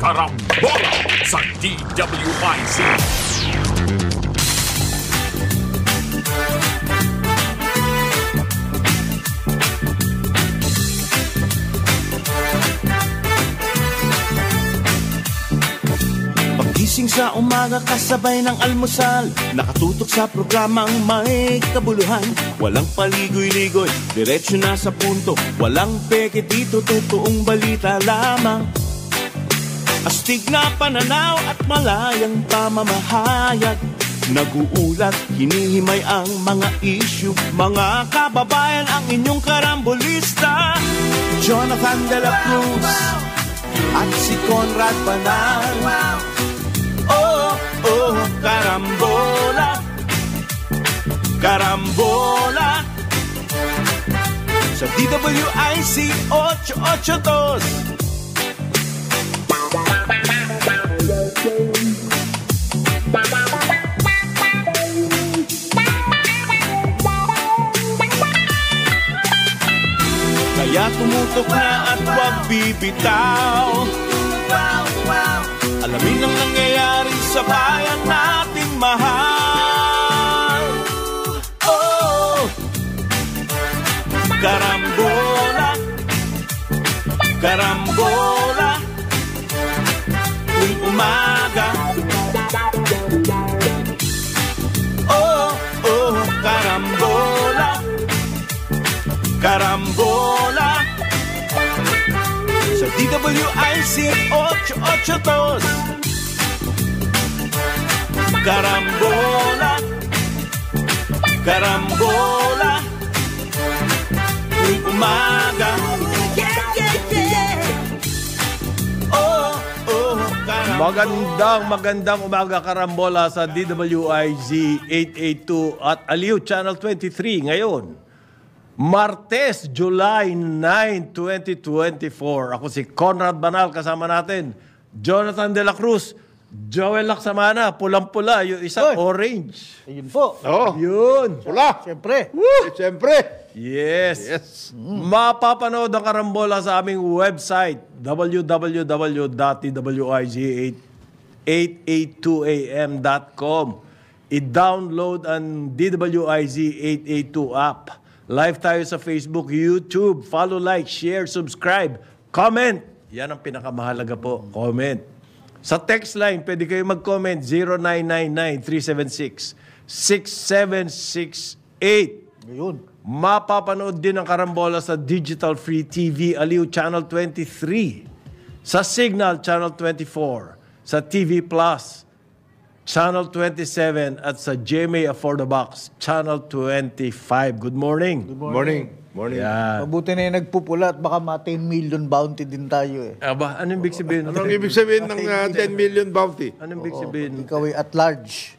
Karambola sa DWIZ. Pagising sa umaga kasabay ng almusal, nakatutok sa programang may kabuluhan. Walang paligoy-ligoy, diretso na sa punto. Walang peke dito, totoong balita lamang. Astig na pananaw at malayang pamamahayag. Naguulat, hinihimay ang mga issue. Mga kababayan, ang inyong karambolista, Jonathan De La Cruz at si Conrad Banal. Oh, oh, karambola, karambola sa DWIZ 882. Kaya tumutok na at huwag bibitaw. Alamin ang nangyayari sa bayan nating mahal. Oh, karambola, karambola, tuwing umaga. Oh, oh, karambola, karambola sa DWIZ 882. Karambola, karambola, tuwing umaga. Oh, oh, karambola. Magandang umaga, karambola sa DWIZ 882 at Aliw Channel 23 ngayon. Martes, July 9, 2024. Ako si Conrad Banal, kasama natin Jonathan De La Cruz, Joel Laksamana, pulang-pula, yung isang orange. Ayun po. Oh, yun. Pula. Siyempre. Siyempre. Yes. Mapapanood ang karambola sa aming website, www.dwiz882am.com. I-download ang DWIZ 882 app. Live tayo sa Facebook, YouTube. Follow, like, share, subscribe, comment. Yan ang pinakamahalaga po, comment. Sa text line, pwede kayo mag-comment 0999-376-6768. Ayun. Mapapanood din ang karambola sa Digital Free TV, Aliw Channel 23. Sa Signal, Channel 24. Sa TV Plus, Channel 27 at sa GMA Affordabox, Channel 25. Good morning. Good morning. Morning. Yeah. Mabuti na yung nagpupula at baka 10 million bounty din tayo eh. Aba, anong ibig sabihin? Anong ibig sabihin ng 10 million bounty? Anong ibig sabihin? Ikaw ay at large.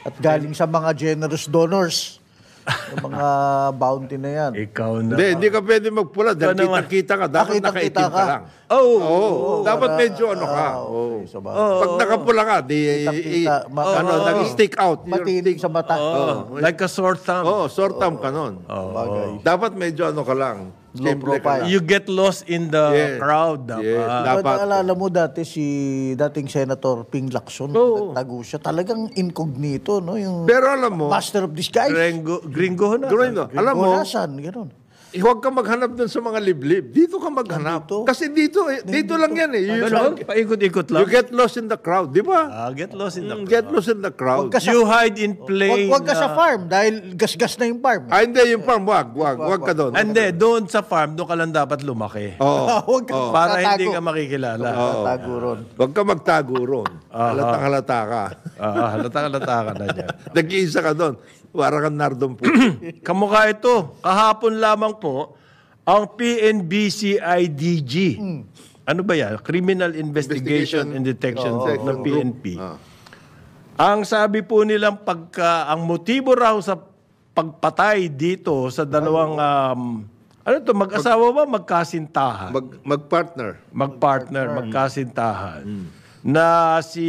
At galing sa mga generous donors. Yung mga bounty na yan. Ikaw na. Hindi ka pwede magpula dahil kita-kita ka. Dapat nakaitim ka lang. Dapat medyo ano ka. Pag nakapula ka, nag-stick out. Matinig sa mata. Like a sore thumb. Sore thumb ka nun. Dapat medyo ano ka lang. Low profile. You get lost in the crowd. Dapat. Naalala mo dati dating Senator Ping Lacson, nagtago siya. Talagang incognito, no? Yung pero alam mo, master of disguise. Gringo na. Alam mo, gano'n. huwag ka maghanap dun sa mga liblib. Dito ka maghanap. Kasi dito lang yan eh. Paikot-ikot lang. You get lost in the crowd, di ba? Get lost in the crowd. Get lost in the crowd. You hide in plain. Huwag ka sa farm dahil gas-gas na yung farm. Hindi, yung farm, wag ka doon. Hindi, doon sa farm, doon ka lang dapat lumaki. Huwag ka para hindi ka makikilala. Magtago ron. Huwag ka magtago ron. Halatang-halata ka. Halatang-halata ka na dyan. Nag-iisa ka doon. Para kang nardong po. Kamukha ito. Kahapon lamang po, ang PNB-CIDG. Ano ba yan? Criminal Investigation and Detection ng PNP. Ang sabi po nilang ang motibo raw sa pagpatay dito sa dalawang, mag-asawa ba? Magkasintahan. Mag-partner. Magkasintahan. Na si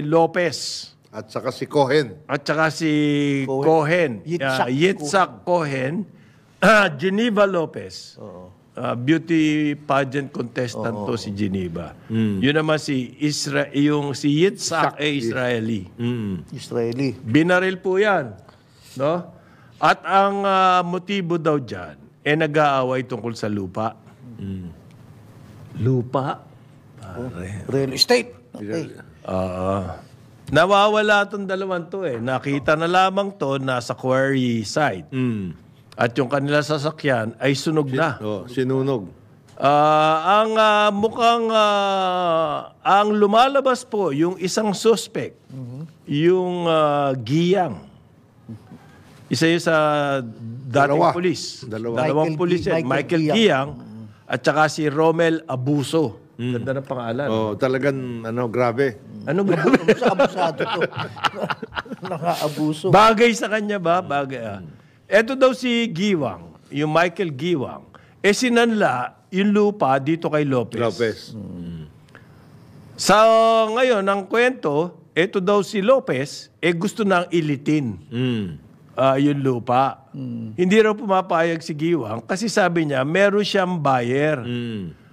Lopez. At saka si Cohen. At saka si Cohen. Yitzhak Cohen. Geneva Lopez. beauty pageant contestant to si Geneva. Yun naman si Yitzhak Israeli. Israeli. Binaril po yan. No? At ang motibo daw dyan, nag-aaway tungkol sa lupa. Lupa? Pare. Real estate. Okay. Nawawala itong dalawang to Nakita na lamang to nasa quarry site. At yung kanila sasakyan ay sunog na. Sinunog. Ang lumalabas po, yung isang suspect, yung Giyang. Isa yun sa dating pulis. Dalawang pulis yan. Michael Giyang at saka si Romel Abuso. Ganda ng pangalan. Talagang grabe. Ano grabe? Abusado to. Nakaabuso. Bagay sa kanya ba? Bagay. Ito daw si Giwang, yung Michael Giwang. Sinanla yung lupa dito kay Lopez. Sa ngayon, ang kwento, ito daw si Lopez, gusto nang ilitin yung lupa. Hindi raw pumapayag si Giwang kasi sabi niya, meron siyang buyer.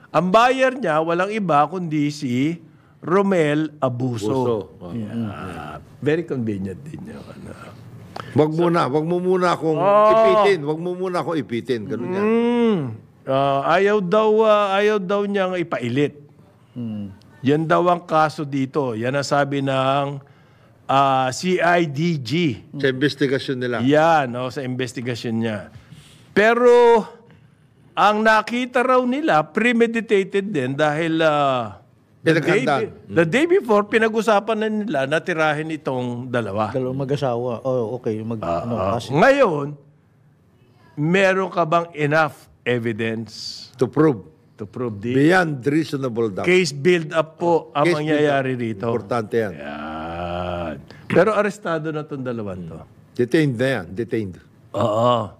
Ang buyer niya, walang iba kundi si Romel Abuso. Very convenient din yun. Wag mo muna akong ipitin. Wag mo muna akong ipitin. Ganun yan. Ayaw daw niyang ipailit. Yan daw ang kaso dito. Yan ang sabi ng CIDG. Sa investigasyon nila. Yan, sa investigasyon niya. Pero ang nakita raw nila, premeditated din dahil the day before, pinag-usapan na nila na tirahin itong dalawa. Dalawang mag-asawa. Okay. Kasi. Ngayon, meron ka bang enough evidence To prove this? beyond reasonable doubt. Case build-up po ang Case mangyayari build-up. rito. Importante yan. Yan. Pero arestado na itong dalawan to. Detained na yan. Detained. Oo.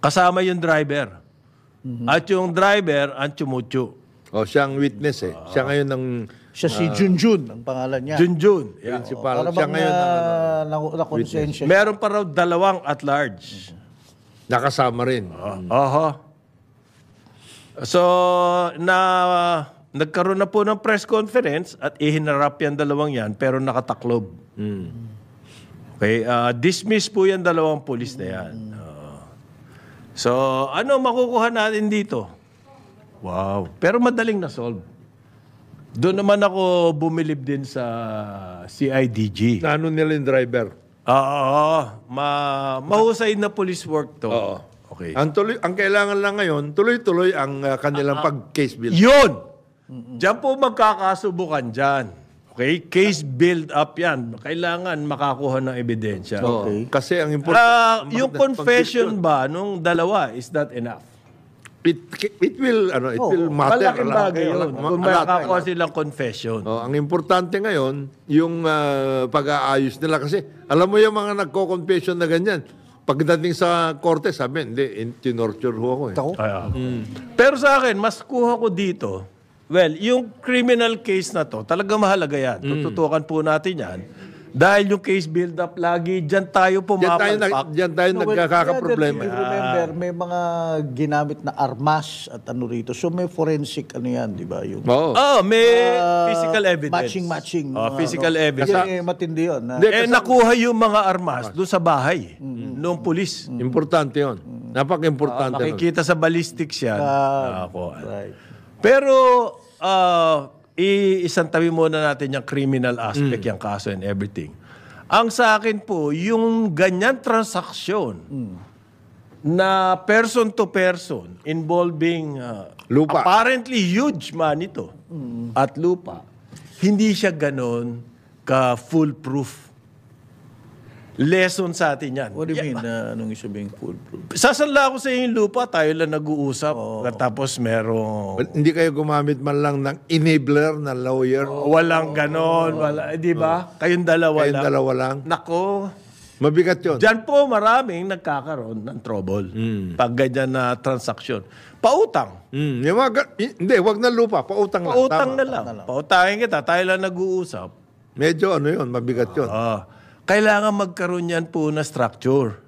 Kasama yung driver. At yung driver, ang Chumuchu. Siyang witness Siya ngayon ng Siya si Junjun, ang pangalan niya. Junjun. Yeah. principal. Para Siya bang ngayon na-konsensya. Meron pa raw dalawang at large. nakasama rin. So, nagkaroon na po ng press conference at ihinarap yan dalawang yan pero nakataklob. Okay, dismiss po yan dalawang pulis na yan. So, ano makukuha natin dito? Wow. Pero madaling na-solve. Doon naman ako bumilib din sa CIDG. Ano nila yung driver? Mahusay na police work to. Oo. Okay. Ang kailangan lang ngayon, tuloy-tuloy ang kanilang pag-case build. Yun! Diyan po magkakasubukan dyan. Okay? Case build up yan. Kailangan makakuha ng ebidensya. Okay. Kasi ang important... yung confession ba nung dalawa, is that enough? It will matter. Malaking bagay yun. Kung makakuha silang confession. Ang importante ngayon, yung pag-aayos nila. Kasi alam mo yung mga nagko-confession na ganyan. Pagdating sa korte, sabi, hindi, tinorture ho ako Pero sa akin, mas kuha ko dito, yung criminal case na to, talagang mahalaga yan. Tututukan po natin yan. Dahil yung case build-up lagi, dyan tayo pumapalpak. Diyan tayo nagkakaproblema. Remember, may mga ginamit na armas at ano rito. So may forensic yan, di ba? May physical evidence. Matching. Physical evidence. Matindi yun. Nakuha yung mga armas doon sa bahay noong pulis. Importante yun. Napaka-importante. Makikita sa ballistics yan. Right. Pero, isang tabi muna natin yung criminal aspect, yung kaso and everything. Ang sa akin po, yung ganyan transaksyon na person to person involving lupa. Apparently huge money to at lupa, hindi siya ganon ka foolproof. Lesson sa atin yan. What do you mean? Anong sabihin foolproof? Sasanla ako sa yung lupa, tayo lang nag-uusap. Tapos merong... Hindi kayo gumamit man lang ng enabler na lawyer? Walang ganon. Di ba? Kayong dalawa lang. Nako. Mabigat yun. Diyan po maraming nagkakaroon ng trouble. Pag ganyan na transaksyon. Pautang. Hindi, wag na lupa. Pautang lang. Pautang na lang. Pautangin kita. Tayo lang nag-uusap. Medyo mabigat yun. Kailangan magkaroon yan po na structure.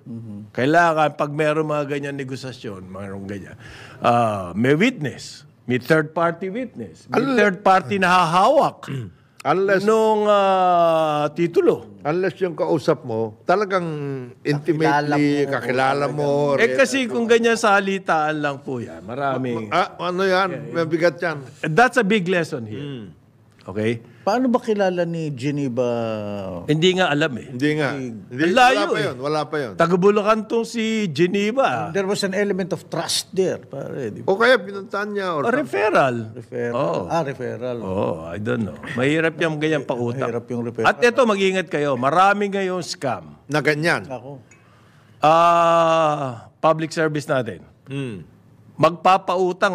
Kailangan, pag meron mga ganyan negosasyon, mayroong ganyan, may witness, may third-party witness, may third-party na hahawak nung titulo. Unless yung kausap mo, talagang intimately, kakilala mo. Kasi kung ganyan salitaan lang po yan, maraming... ano yan? Mabigat yan. That's a big lesson here. Okay? Paano ba kilala ni Geneva? Hindi nga alam eh. Hindi nga. Layo Wala pa yun. Taga-Bulacan tong si Geneva. There was an element of trust there, pare. Di ba? O kaya pinuntahan niya. O referral. Referral. Referral. I don't know. Mahirap yung ganyan pautang. Mahirap yung referral. At ito, mag-ingat kayo. Maraming ngayong scam. Na ganyan. Ako. Public service natin. Magpapautang,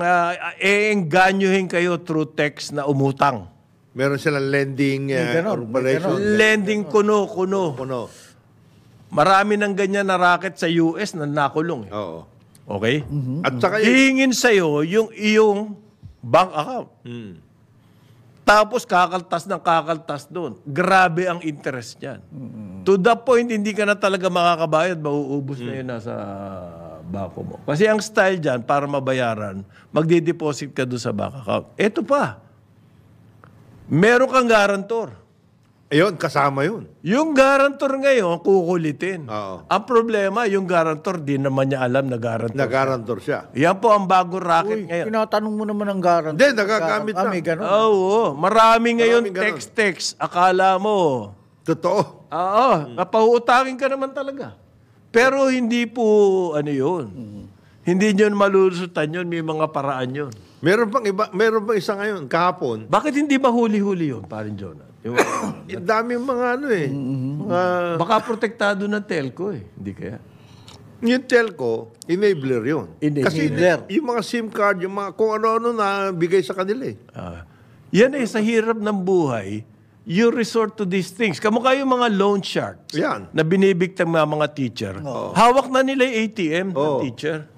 eengganyohin kayo through text na umutang. Meron silang lending corporation. Lending kuno. Kuno. Marami ng ganyan na racket sa US na nakulong. Oo. Okay? At saka Hihingin sa'yo yung iyong bank account. Tapos kakaltas doon. Grabe ang interest niyan. To the point, hindi ka na talaga makakabayad, mauubos na yun nasa bako mo. Kasi ang style dyan, para mabayaran, magdideposit ka doon sa bank account. Ito pa, meron kang garantor. ayun, kasama yun. Yung garantor ngayon, kukulitin. Oo. Ang problema, yung garantor, di naman niya alam na garantor. Nag-guarantor siya. Yan po ang bagong racket Uy, ngayon. tinatanong mo naman ang garantor. Hindi, nagagamit lang. Kami, ganun. Oo, marami ngayon Maraming ganun. text. Akala mo, Totoo. oo, napautangin ka naman talaga. Pero hindi po, ano yun. Hindi nyo malulusutan yun, may mga paraan yun. Meron pang isa ngayon, kahapon. Bakit hindi mahuli-huli yun, parin Jonah? Ang daming mga mga, Baka protektado ng telco eh. Hindi kaya? yung telco, enabler yun. Kasi Enabler. yung mga SIM card, yung mga kung ano-ano na bigay sa kanila eh. Yan sa hirap ng buhay, you resort to these things. Kamukha yung mga loan sharks Yan. na binibigtang mga teacher. Hawak na nila yung ATM ng teacher.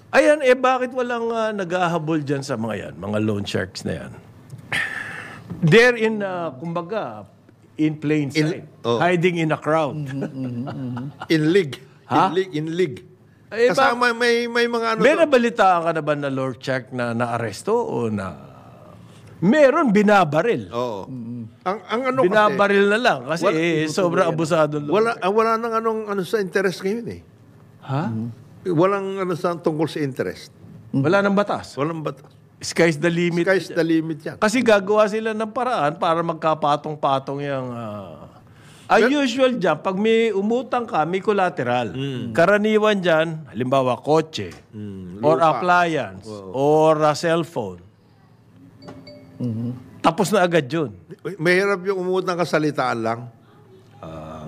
Ayan, bakit walang nag-ahabol dyan sa mga yan, mga loan sharks na yan? They're in, kumbaga, in plain sight. Hiding in a crowd. In league. Ha? In league. Eh, Kasama may mga ano. May nabalitaan ka na ba na loan shark na naaresto o na... Meron, binabaril. Oo. Ang ano Binabaril na lang kasi sobrang abusado. wala nang ano sa interest ngayon eh. Ha? Walang ano sa tungkol sa interest. Wala nang batas. Walang batas. Sky's the limit. Sky's the limit yan. Kasi gagawa sila ng paraan para magkapatong-patong yung... ang usual dyan, pag may umutang ka, may collateral. Karaniwan dyan, halimbawa, kotse, or appliance, or cellphone. Tapos na agad yun. Mahirap yung umutang kasalitaan lang.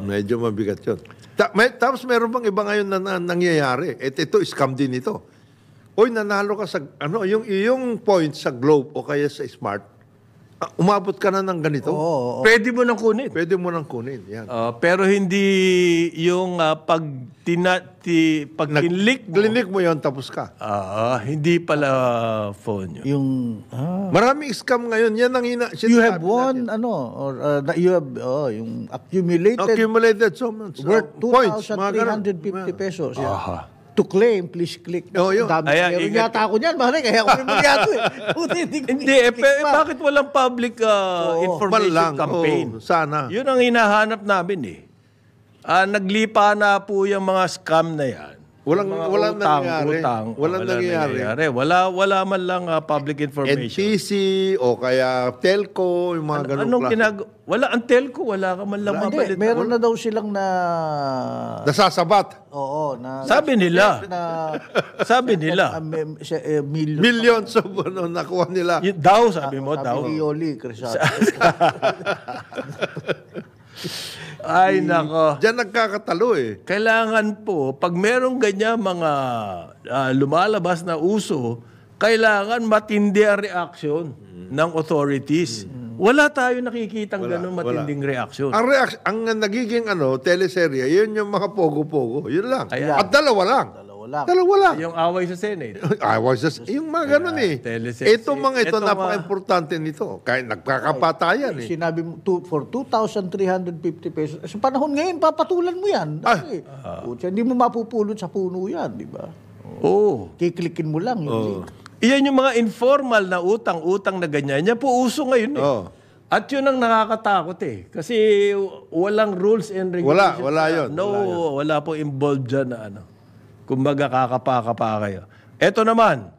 Medyo mabigat yun. Tapos meron bang iba ngayon na nangyayari? Ito, scam din ito. Oy, nanalo ka sa, yung points sa Globe o kaya sa Smart, umabot ka na ng ganito. Pwede mo nang kunin. Pwede mo nang kunin. Yan. Pero hindi yung pag tinlik mo. Klinik mo yon tapos ka. Hindi pala phone yun. Yung, Maraming scam ngayon. Yan ang you have won, you have, yung accumulated so much. worth Points, mga ganun. 2,350 pesos. Yeah. To claim, please click. Yun. Dami. Meron yata ako niyan, Mare. Kaya ako rin yata eh. Hindi, bakit walang public information campaign? Sana. Yun ang hinahanap namin eh. Naglipa na po yung mga scam na yan. Walang nangyayari. Walang nangyayari. Wala man lang public information. NTC o kaya telco, yung mga ganun. Anong wala, ang telco, wala ka man lang mabalita. Meron na daw silang nasasabat. Oo. Sabi nila. Millions of nakuha nila. Daw, sabi mo, daw. Sabi ni Yoli, Crisato. Ay, nako. Diyan nagkakatalo eh. Kailangan po, pag merong ganyan mga lumalabas na uso, kailangan matindi ang reaksyon ng authorities. Wala tayo nakikitang ganun matinding reaksyon. Ang nagiging teleserye, yun yung mga pogo-pogo. Yun lang. At dalawa lang. lang. Dalawa lang. Yung away sa Senate. Yung mga ganun eh. telesense. Itong mga ito, Itong, napaka-importante nito. Kahit nagkakapatayan eh. Sinabi mo, for 2,350 pesos. Sa panahon ngayon, papatulan mo yan. Kasi, hindi mo mapupulot sa puno yan, di ba? Oo. Kiklikin mo lang. Iyan yung mga informal na utang na ganyan. Yan po uso ngayon eh. Oo. At yun ang nakakatakot eh. Kasi walang rules and regulations. Wala yun. Wala po involved dyan na ano. Kumbaga kakapa kayo. Eto naman,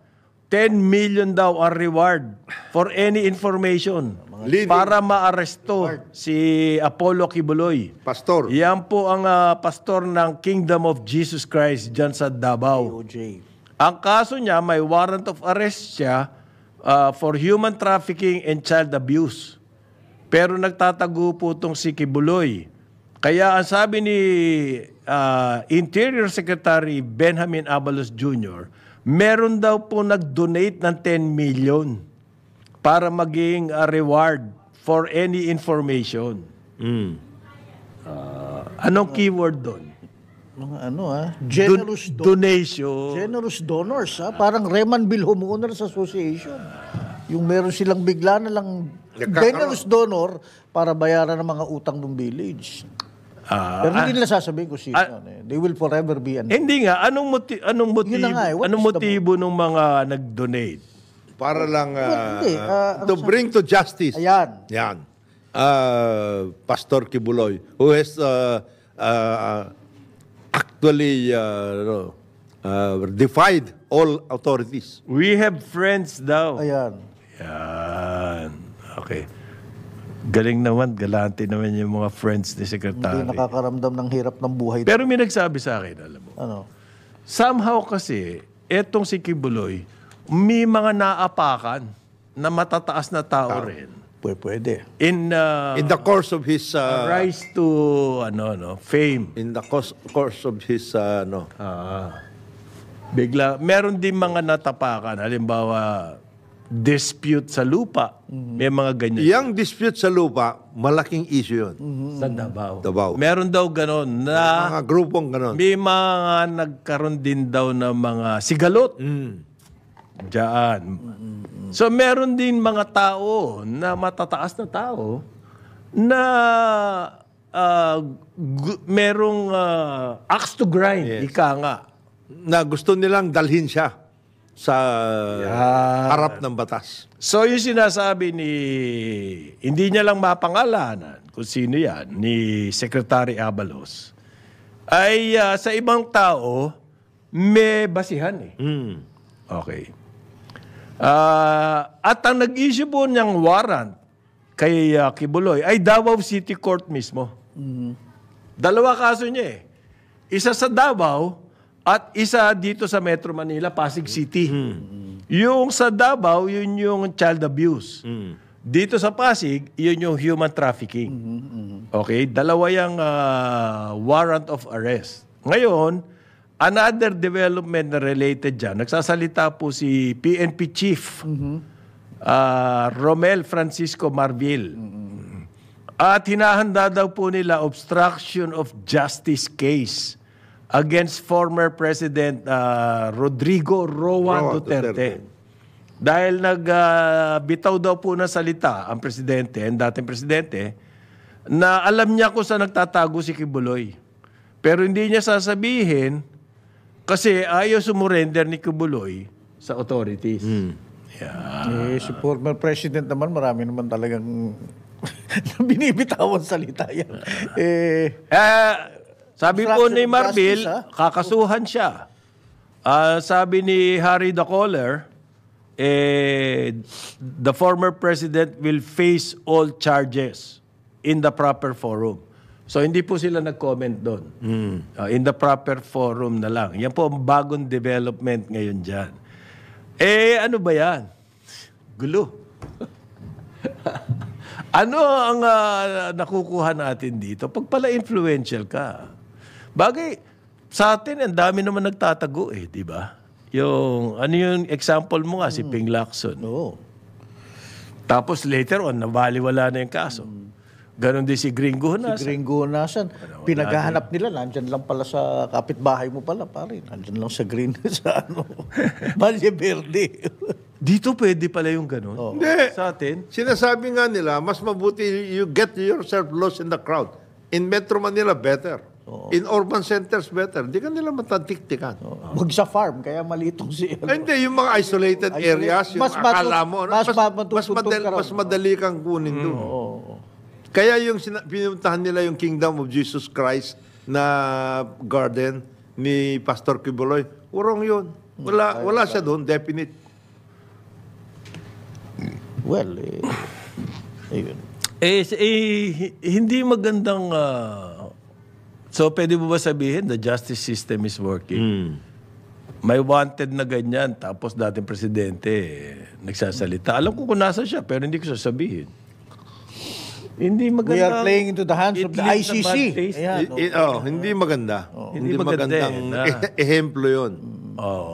10 million daw ang reward for any information para maaresto si Apollo Kibuloy. Pastor. Yan po ang pastor ng Kingdom of Jesus Christ dyan sa Davao. OJ. Ang kaso niya, may warrant of arrest siya for human trafficking and child abuse. Pero nagtatago po itong si Kibuloy. Kaya ang sabi ni Interior Secretary Benjamin Abalos Jr., meron daw po nag-donate ng 10 million para maging reward for any information. Anong keyword doon? Mga generous Donation. generous donors, Parang Remanville Homeowners Association. Yung meron silang bigla na lang generous donor para bayaran ng mga utang ng village. Pero hindi nila sasabihin kung sino. They will forever be Hindi nga, anong Yun na nga eh, what anong is the motibo ng mga nag-donate? Para lang Hindi, to bring to justice. Ayan. Yan. Pastor Kibuloy, who has actually defied all authorities. We have friends daw. Ayan. Yan. Okay. Galing naman, galante naman yung mga friends ni Secretary. Hindi nakakaramdam ng hirap ng buhay. Pero may nagsabi sa akin, alam mo. Ano? Somehow kasi, etong si Kibuloy, may mga naapakan na matataas na tao rin. Pwede. In the course of his rise to fame. in the course of his Bigla, meron din mga natapakan. Halimbawa, dispute sa lupa. May mga ganyan. yung dispute sa lupa, malaking issue yun. Sa Davao. Davao. Meron daw ganon na Mga grupong ganon. may mga nagkaroon din daw ng mga sigalot. Diyan. So meron din mga tao na matataas na tao na merong axe to grind. Ika nga. Na gusto nilang dalhin siya sa harap ng batas. So yung sinasabi hindi niya lang mapangalanan kung sino yan, ni Secretary Abalos, ay sa ibang tao, may basihan eh. Okay. At ang nag-issue po niyang warrant kay Kibuloy ay Davao City Court mismo. Dalawa kaso niya eh. Isa sa Davao at isa dito sa Metro Manila, Pasig City. Yung sa Davao, yun yung child abuse. Dito sa Pasig, yun yung human trafficking. Okay? Dalawa yung warrant of arrest. Ngayon, another development na related dyan, nagsasalita po si PNP Chief Romel Francisco Marvil. At hinahanda daw po nila obstruction of justice case against former President Rodrigo Roa Duterte. Dahil nagbitaw daw po na salita ang presidente, ang dating presidente, na alam niya kung saan nagtatago si Kibuloy. Pero hindi niya sasabihin kasi ayaw sumurrender ni Kibuloy sa authorities. Si former president naman, marami naman talagang binibitawan salita yan. Sabi po ni Obstruction of Marbil, justice, kakasuhan siya. Sabi ni Harry the Caller, the former president will face all charges in the proper forum. So, hindi po sila nag-comment doon. In the proper forum na lang. Yan po ang bagong development ngayon dyan. Ano ba yan? Gulo. Ano ang nakukuha natin dito? Pag pala influential ka, bagay, sa atin, ang dami naman nagtatago di ba? Ano yung example mo nga, si Ping Lacson. Oo. Tapos later on, nabaliwala na yung kaso. Ganon din si Gringo na. Si Gringo Honasan. Pinaghahanap nila, nandyan lang pala sa kapitbahay mo pala, pare. Nandyan lang sa green, sa Valle Verde. Dito pwede pala yung ganon. Hindi. Sa atin. Sinasabi nga nila, mas mabuti you get yourself lost in the crowd. In Metro Manila, better. In urban centers, better. Hindi ka nila matatiktikan. Huwag sa farm, kaya malitong si... Hindi, yung mga isolated areas, yung akala mo, mas madali kang kunin doon. Kaya yung pinuntahan nila yung Kingdom of Jesus Christ na garden ni Pastor Kibuloy, urong yun. Wala siya doon, definite. Well, ayun. Hindi magandang... so, pwede mo ba sabihin the justice system is working? May wanted na ganyan, tapos dating presidente nagsasalita. Alam ko kung nasa siya, pero hindi ko sasabihin. Hindi maganda. We are playing into the hands of the ICC. Ayan, Hindi maganda. Hindi magandang ehemplo yun.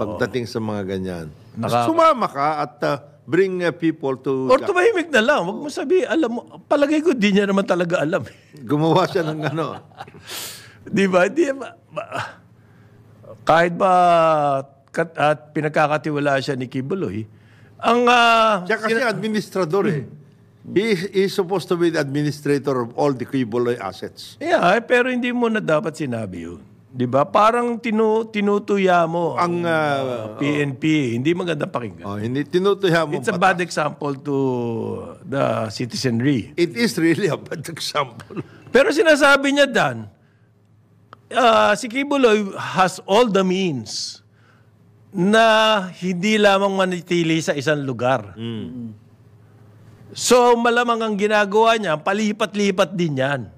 Pagdating sa mga ganyan. Sumama ka at bring people to... Or tumahimik na lang. Huwag mo sabihin, alam mo, palagay ko, di niya naman talaga alam. Gumawa siya ng ano. Di ba? Kahit ba at pinagkakatiwala siya ni Kibuloy, siya kasi administrador eh. He is supposed to be the administrator of all the Kibuloy assets. Yeah, pero hindi mo na dapat sinabi yun. Di ba? Parang tinutuya mo ang PNP. Hindi magandang pakinggan. Hindi tinutuya mo. It's a bad example to the citizenry. It is really a bad example. Pero sinasabi niya, Dan, si Kibuloy has all the means na hindi lamang manitili sa isang lugar. So, malamang ang ginagawa niya, palipat-lipat din yan.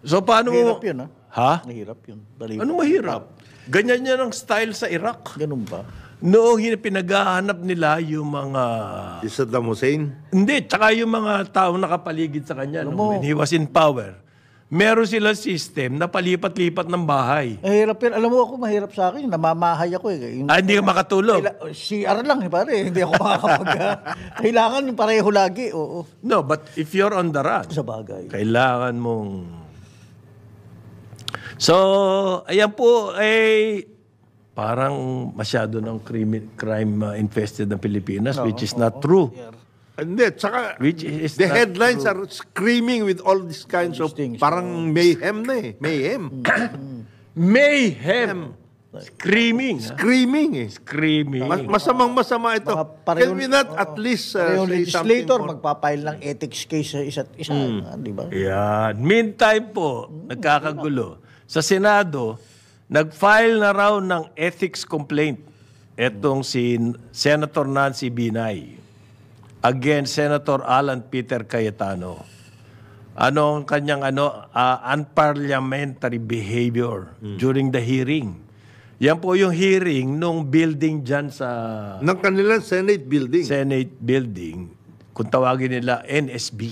So, paano mo... Mahirap yun, ha? Ha? Mahirap yun. Ano mahirap? Ganyan yan ang style sa Iraq. Ganun ba? Noong pinaghahanap nila yung mga... Si Saddam Hussein? Hindi, tsaka yung mga taong nakapaligid sa kanya when he was in power. Meron silang system na palipat-lipat ng bahay. Mahirap yun. Alam mo ako, mahirap sa akin. Namamahay ako eh. Hindi ka makatulog. CR lang eh, pare. Hindi ako makakapag... Kailangan yung pareho lagi. Oo. No, but if you're on the run, Sa bagay. kailangan mong... So, ayan po, parang masyado ng crime infested ng Pilipinas, which is not true. Hindi, tsaka Which is the not headlines true. are screaming with all these kinds of Things, parang mayhem na eh. Mayhem. Mayhem. Screaming. Screaming eh. Screaming. Masamang-masama ito. Can we not at least Parehong say legislator, something more? magpapail ng ethics case sa isa't isa. Di ba? Yan. Meantime po, nagkakagulo. Sa Senado, nag-file na raw ng ethics complaint etong si Senator Nancy Binay against Senator Alan Peter Cayetano. Ano ang kanyang unparliamentary behavior during the hearing. Yan po yung hearing nung building dyan sa Ng kanilang Senate building. Senate building, kung tawagin nila NSB,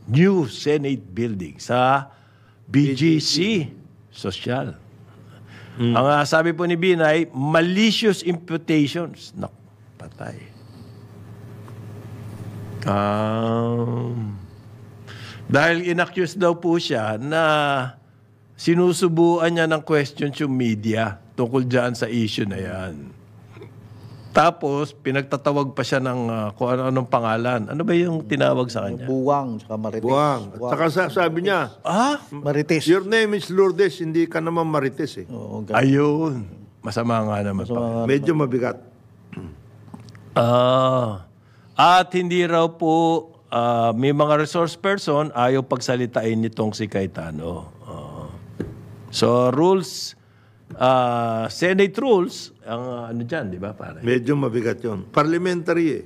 New Senate Building, sa BGC Social. Ang sabi po ni Binay, malicious imputations. Naku, patay. Dahil inaccuse daw po siya na sinusubuan niya ng questions yung media tungkol dyan sa issue na yan. Tapos, pinagtatawag pa siya ng kung anong pangalan. Ano ba yung tinawag sa kanya? Buwang, saka marites. Buwang. At saka sabi niya, Marites. your name is Lourdes, hindi ka naman Marites eh. Oo, Ayun. Masama nga naman. Medyo mabigat. At hindi raw po may mga resource person ayaw pagsalitain nitong si Cayetano. So rules, Senate rules, ang ano dyan, di ba pare? Medyo mabigat yun. Parliamentary eh.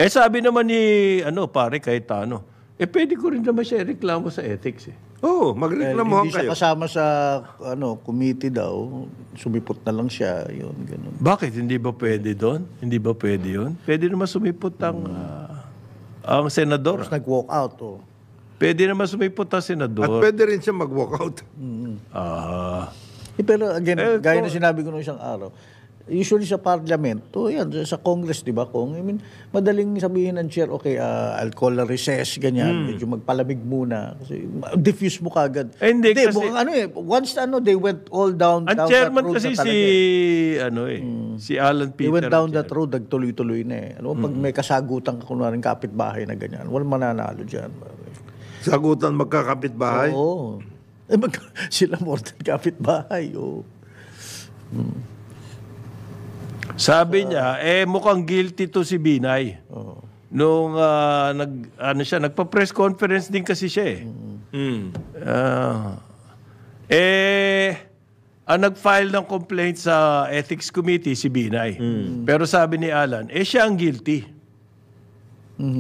Sabi naman ni pare Cayetano, pwede ko rin naman siya reklamo sa ethics eh. Oo, magreklamo Hindi siya kayo. kasama sa committee daw. Sumipot na lang siya. Yun, ganun. Bakit? Hindi ba pwede doon? Hindi ba pwede yun? Pwede naman sumipot ang senador. Tapos nag-walk out. Pwede naman sumipot ang senador. At pwede rin siya mag-walk out. Pero again, gaya na sinabi ko nung isang araw, Usually sa parliament, yan, sa Congress, di ba, Kung? I mean, madaling sabihin ng chair, okay, I'll call a recess, ganyan, medyo magpalamig muna. Kasi diffuse mo kagad. Hindi, kasi... once they went all down Ang that chairman road kasi na talaga. si Alan Peter. They went down that road, nagtuloy-tuloy na Pag may kasagutan ka, kunwaring kapitbahay na ganyan, walang mananalo dyan. Sagutan magkakapit-bahay? Oo. Sila more than kapitbahay, Sabi niya, mukhang guilty to si Binay. Nung nagpa-press conference din kasi siya ang nag-file ng complaint sa Ethics Committee si Binay. Pero sabi ni Alan, siya ang guilty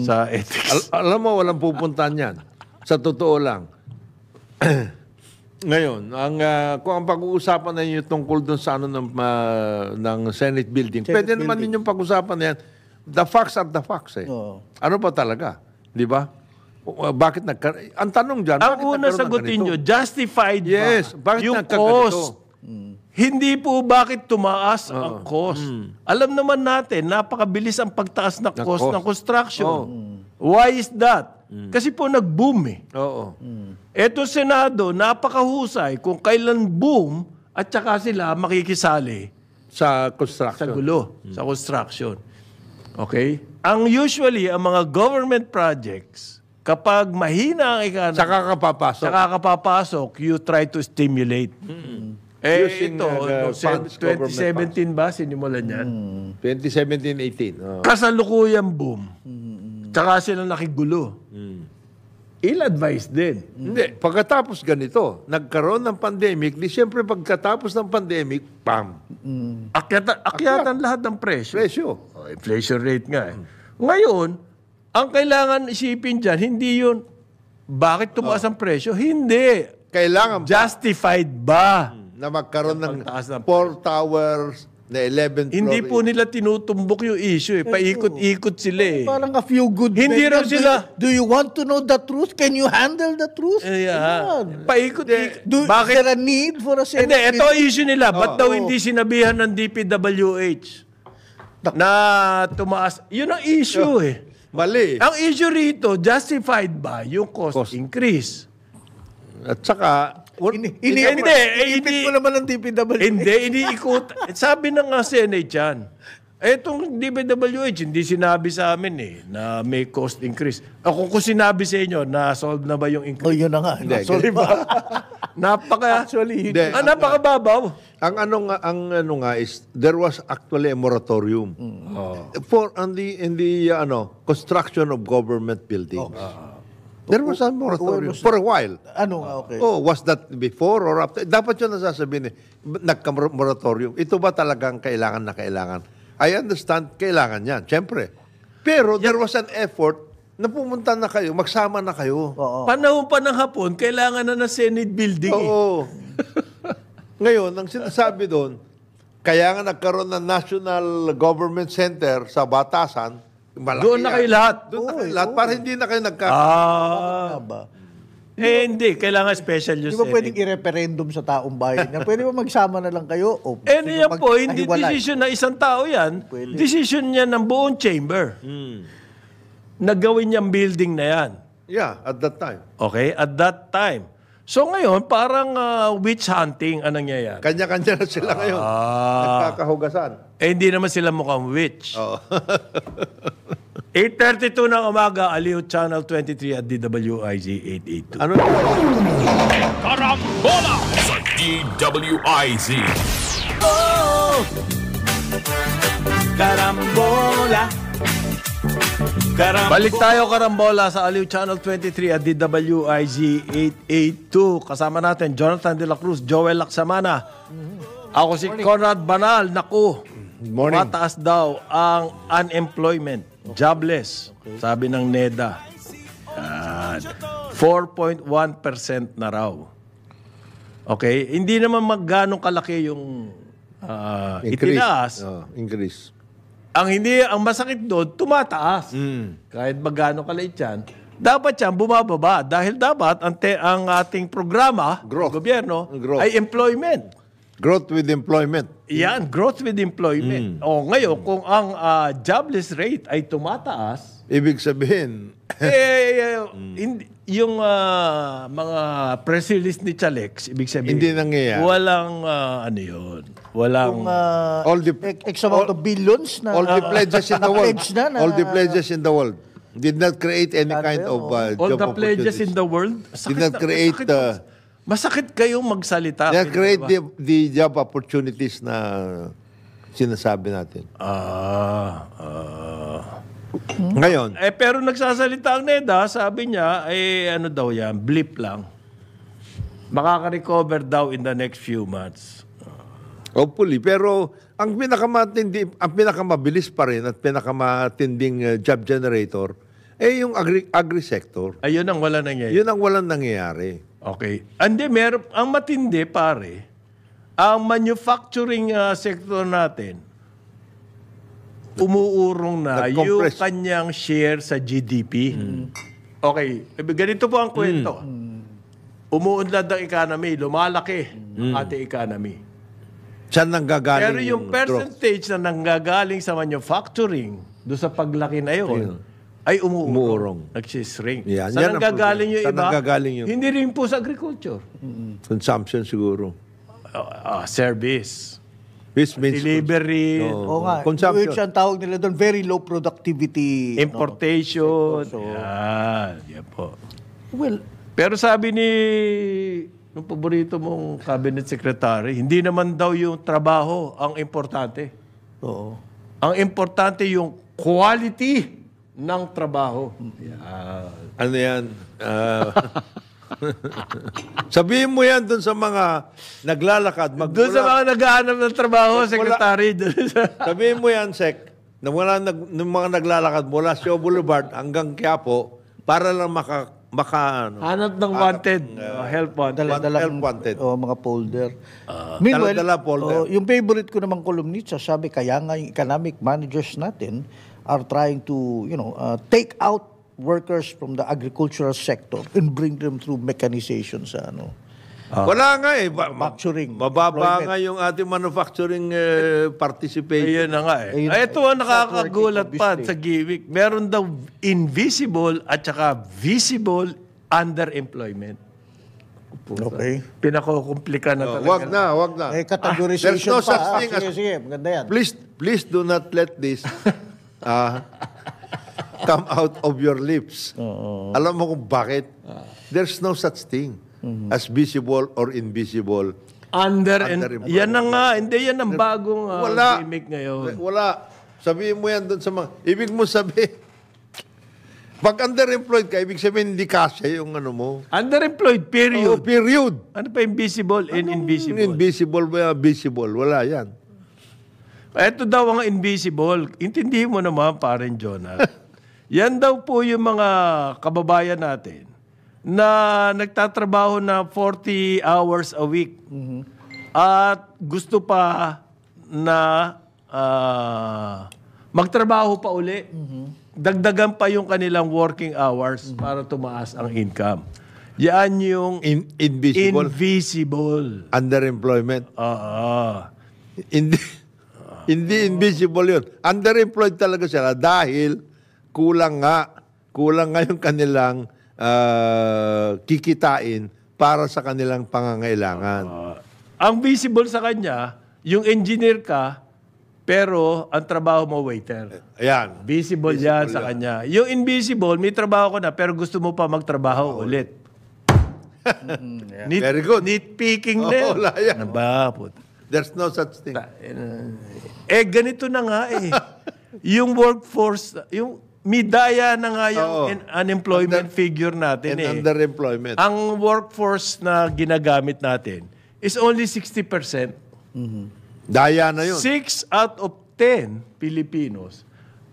sa ethics. Alam mo, walang pupuntahan yan. Sa totoo lang. Ngayon, kung ang pag-uusapan na yun tungkol dun sa ng Senate building, pwede naman ninyong pag-usapan na yan. The facts are the facts Ano pa talaga? Di ba? Bakit ang tanong dyan, ang una sagutin nyo, justified ba yung cost? Hindi po bakit tumaas ang cost. Alam naman natin, napakabilis ang pagtaas ng cost ng construction. Why is that? Kasi po nag-boom Oo. Eto Senado, napakahusay kung kailan boom at saka sila makikisali Sa construction. sa gulo, sa construction. Okay? Ang usually, ang mga government projects, kapag mahina ang economy, Saka kapapasok. you try to stimulate. Using, Ito, funds, government 2017 ba, sinimulan yan? 2017-18. Kasalukuyang boom. Tsaka sila nakigulo. Ill-advised din. Hindi. Pagkatapos ganito, nagkaroon ng pandemic, siyempre pagkatapos ng pandemic, pam! Akyatan lahat ng presyo. Inflation rate nga Ngayon, ang kailangan isipin dyan, hindi yun, bakit tumaas ang presyo? Hindi. Kailangan Justified ba? na magkaroon ng Pagtaas ng 4 towers na 11 Hindi floor. po nila tinutumbok yung issue Paikot-ikot sila Parang a few good Hindi men raw yan. sila- Do you want to know the truth? Can you handle the truth? Paikot-ikot. Is Bakit? there a need for a Senate? Hindi, ito ang issue nila. Ba't daw hindi sinabihan ng DPWH na tumaas? Yun ang issue Mali. Ang issue rito, justified ba yung cost increase? At saka, Iniipit mo naman ng DPWH. Iniikot. Sabi na nga Senate yan. Itong DPWH, hindi sinabi sa amin na may cost increase. Kung sinabi sa inyo, na-solve na ba yung increase? Yun na nga. Hindi, Sorry ba? Actually, Hindi. napakababaw. ang ano nga is, there was actually a moratorium for in the construction of government buildings. There was a moratorium for a while. Okay. Was that before or after? Dapat yun nasasabihin nagka-moratorium. Ito ba talagang kailangan na kailangan? I understand, kailangan yan. Siyempre. Pero there was an effort na pumunta na kayo, magsama na kayo. Panahon pa ng hapon, kailangan na ng Senate building. Oo. Ngayon, ang sinasabi doon, kaya nga nagkaroon ng National Government Center sa Batasan, malaki Doon na kayo lahat. Doon na kayo lahat, para hindi na kayo Hindi. Kailangan special Di yung ba pwedeng Senate. i-referendum sa taong bayan? Pwede ba magsama na lang kayo? O Yan po, hindi magkahiwalay? decision na isang tao yan. Decision niya ng buong chamber. Nagawin niyang building na yan. Yeah, at that time. Okay? At that time. So ngayon, parang witch hunting ang nangyayari. Kanya-kanya na sila ngayon. Nagkakahugasan. Hindi naman sila mukhang witch. 8:32 ng umaga, Aliw Channel 23 at DWIZ 882. Ano? Karambola sa DWIZ. Karambola. Balik tayo karambola sa Aliw Channel 23 at DWIZ 882. Kasama natin Jonathan De La Cruz, Joel Laksamana. Ako si Conrad Banal. Naku, mataas daw ang unemployment, jobless, sabi ng NEDA. 4.1% na raw. Okay, hindi naman magganong kalaki yung itinaas. Increase. Ang masakit doon, tumataas. Kahit magano kaliit yan, dapat yan bumababa. Dahil dapat ang ating programa, Growth. gobyerno, Growth. ay employment. Growth with employment. Yan, growth with employment. O ngayon, kung ang jobless rate ay tumataas, Ibig sabihin, yung mga press release ni Chalex, ibig sabihin, Hindi nangyayari. walang, ano yun, walang, all the X amount of billions na all the pledges in the world, pledge na all the pledges in the world did not create any kind of all job the pledges opportunities. in the world, Did not create masakit kayong magsalita. Did not create diba? the job opportunities na sinasabi natin. Ngayon, Pero nagsasalita ang NEDA, sabi niya, ano daw yan, blip lang. Makaka-recover daw in the next few months. hopefully, pero ang pinakamabilis pa rin at pinakamatinding job generator yung agri-sector. Ayun ang wala nangyayari. Yun ang walang nangyayari. Okay. Andi, ang matindi, pare, ang manufacturing sector natin, umuurong na yung Nag-compress. kanyang share sa GDP. Okay. Ganito po ang kwento. Umuunlad ang economy, lumalaki ang ating economy. Saan nanggagaling Pero yung growth? percentage na nanggagaling sa manufacturing, doon sa paglaki na yun, ay umuurong. Nagsishrink. Yan, Saan yan ang nanggagaling yung problema. iba? Saan nanggagaling yung- Hindi rin po sa agriculture. Consumption siguro. Service. Which means Delivery. Oo nga. Consumption. Which ang tawag nila doon, very low productivity. Importation. So, Yan po. well, Pero sabi ni nung paborito mong cabinet secretary, hindi naman daw yung trabaho ang importante. oo. Ang importante yung quality ng trabaho. ano yan? Sabihin mo yan dun sa mga naglalakad. Doon sa mga naghahanap ng trabaho, secretary. Sabihin mo yan, Sec, na ng mga naglalakad mula Shaw Boulevard hanggang Quiapo para lang Hanap ng wanted. Help wanted. help wanted. Mga folder. Meanwhile, dala-dala folder. yung favorite ko namang columnista, sabi kaya nga yung economic managers natin are trying to, take out workers from the agricultural sector and bring them through mechanization sa Wala nga eh. Manufacturing, Mababa employment. nga yung ating manufacturing participation. Ayun na nga eh. Ayun, Ito ang nakakagulat working pa for this sa gimmick. Meron daw invisible at saka visible underemployment. Okay. Pinakukumplika na talaga. Wag na. Categorization There's no pa. such thing as- Sige, maganda yan. Please do not let this come out of your lips. Alam mo kung bakit? There's no such thing as visible or invisible. Underemployment. Yan na nga. Hindi yan ang bagong Wala. gimmick ngayon. Wala. Sabihin mo yan doon sa mga... Ibig mo sabihin, pag underemployed ka, ibig sabihin hindi kasya yung ano mo. Underemployed, period. Period. Ano pa invisible and invisible? Invisible, visible. Wala yan. Ito daw ang invisible. Intindihin mo naman, Paren Jonah. Yan daw po yung mga kababayan natin na nagtatrabaho na 40 hours a week. At gusto pa na magtrabaho pa uli. Dagdagan pa yung kanilang working hours para tumaas ang income. Yan yung Invisible. invisible. Underemployment. Oo. Hindi invisible yun. Underemployed talaga sila dahil kulang nga yung kanilang kikitain para sa kanilang pangangailangan. Ang visible sa kanya, yung engineer ka, pero ang trabaho mo waiter. Ayan. Visible yan sa kanya. Yung invisible, may trabaho ko na, pero gusto mo pa magtrabaho ulit. Very good. Nitpicking Oo, na yun. wala yan. Ano ba, puta? There's no such thing. Ganito na nga eh. Yung workforce, yung midaya na nga yung Oo. unemployment figure natin And eh. underemployment. Ang workforce na ginagamit natin is only 60%. Daya na yun. 6 out of 10 Filipinos